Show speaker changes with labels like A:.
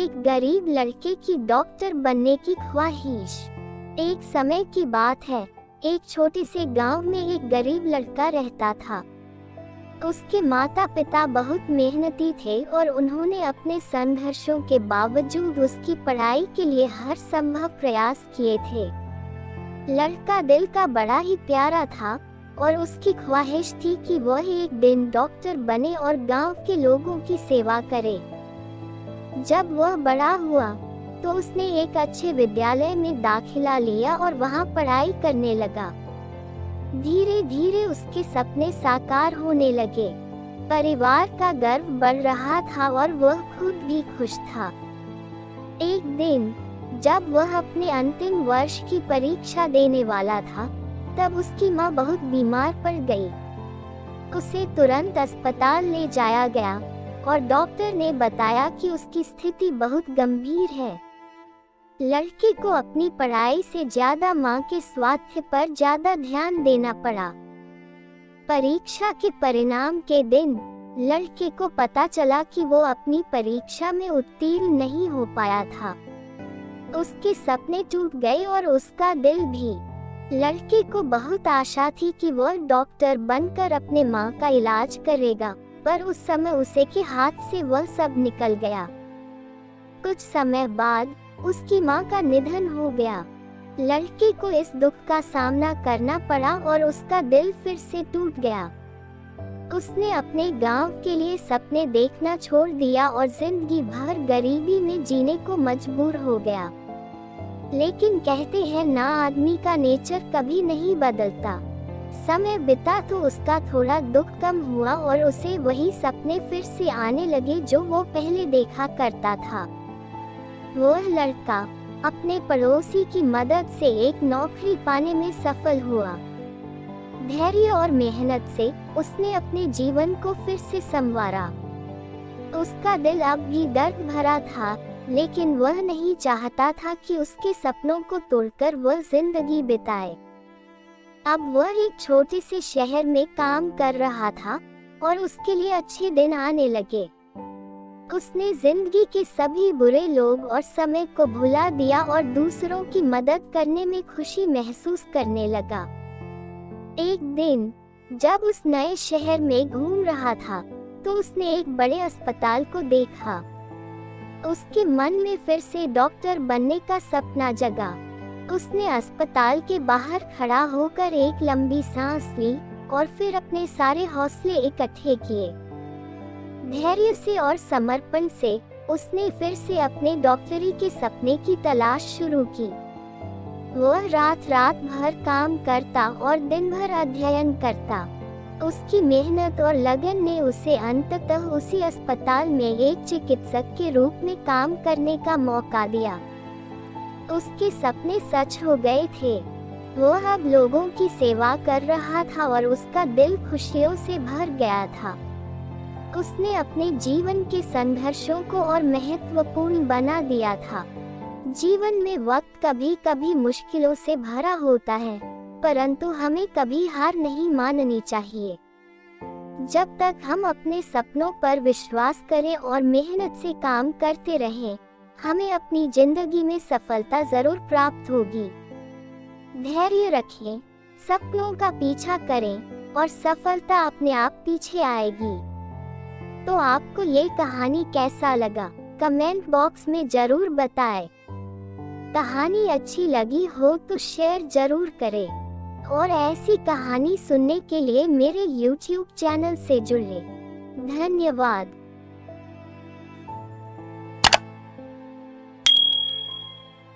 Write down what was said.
A: एक गरीब लड़के की डॉक्टर बनने की ख्वाहिश। एक समय की बात है, एक छोटे से गांव में एक गरीब लड़का रहता था। उसके माता पिता बहुत मेहनती थे और उन्होंने अपने संघर्षों के बावजूद उसकी पढ़ाई के लिए हर संभव प्रयास किए थे। लड़का दिल का बड़ा ही प्यारा था और उसकी ख्वाहिश थी कि वह एक दिन डॉक्टर बने और गांव के लोगों की सेवा करे। जब वह बड़ा हुआ तो उसने एक अच्छे विद्यालय में दाखिला लिया और वहां पढ़ाई करने लगा। धीरे धीरे उसके सपने साकार होने लगे। परिवार का गर्व बढ़ रहा था और वह खुद भी खुश था। एक दिन जब वह अपने अंतिम वर्ष की परीक्षा देने वाला था, तब उसकी मां बहुत बीमार पड़ गई। उसे तुरंत अस्पताल ले जाया गया और डॉक्टर ने बताया कि उसकी स्थिति बहुत गंभीर है। लड़के को अपनी पढ़ाई से ज्यादा मां के स्वास्थ्य पर ज्यादा ध्यान देना पड़ा। परीक्षा के परिणाम के दिन लड़के को पता चला कि वो अपनी परीक्षा में उत्तीर्ण नहीं हो पाया था। उसके सपने टूट गए और उसका दिल भी। लड़के को बहुत आशा थी कि वह डॉक्टर बनकर अपने मां का इलाज करेगा, पर उस समय उसे के हाथ से वह सब निकल गया। कुछ समय बाद उसकी मां का निधन हो गया। लड़के को इस दुख का सामना करना पड़ा और उसका दिल फिर से टूट गया। उसने अपने गांव के लिए सपने देखना छोड़ दिया और जिंदगी भर गरीबी में जीने को मजबूर हो गया। लेकिन कहते हैं ना, आदमी का नेचर कभी नहीं बदलता। समय बिता तो उसका थोड़ा दुख कम हुआ और उसे वही सपने फिर से आने लगे जो वो पहले देखा करता था। वह लड़का अपने पड़ोसी की मदद से एक नौकरी पाने में सफल हुआ। धैर्य और मेहनत से उसने अपने जीवन को फिर से संवारा। उसका दिल अब भी दर्द भरा था, लेकिन वह नहीं चाहता था कि उसके सपनों को तोड़कर वह जिंदगी बिताए। अब वह एक छोटे से शहर में काम कर रहा था और उसके लिए अच्छे दिन आने लगे। उसने जिंदगी के सभी बुरे लोग और समय को भुला दिया और दूसरों की मदद करने में खुशी महसूस करने लगा। एक दिन जब उस नए शहर में घूम रहा था, तो उसने एक बड़े अस्पताल को देखा। उसके मन में फिर से डॉक्टर बनने का सपना जगा। उसने अस्पताल के बाहर खड़ा होकर एक लंबी सांस ली और फिर अपने सारे हौसले इकट्ठे किए। धैर्य से और समर्पण से उसने फिर से अपने डॉक्टरी के सपने की तलाश शुरू की। वह रात रात भर काम करता और दिन भर अध्ययन करता। उसकी मेहनत और लगन ने उसे अंततः उसी अस्पताल में एक चिकित्सक के रूप में काम करने का मौका दिया। उसके सपने सच हो गए थे। वह अब लोगों की सेवा कर रहा था और उसका दिल खुशियों से भर गया था। उसने अपने जीवन के संघर्षों को और महत्वपूर्ण बना दिया था। जीवन में वक्त कभी कभी मुश्किलों से भरा होता है, परंतु हमें कभी हार नहीं माननी चाहिए। जब तक हम अपने सपनों पर विश्वास करें और मेहनत से काम करते रहें, हमें अपनी जिंदगी में सफलता जरूर प्राप्त होगी। धैर्य रखें, सपनों का पीछा करें और सफलता अपने आप पीछे आएगी। तो आपको ये कहानी कैसा लगा, कमेंट बॉक्स में जरूर बताएं। कहानी अच्छी लगी हो तो शेयर जरूर करें और ऐसी कहानी सुनने के लिए मेरे YouTube चैनल से जुड़ें। धन्यवाद।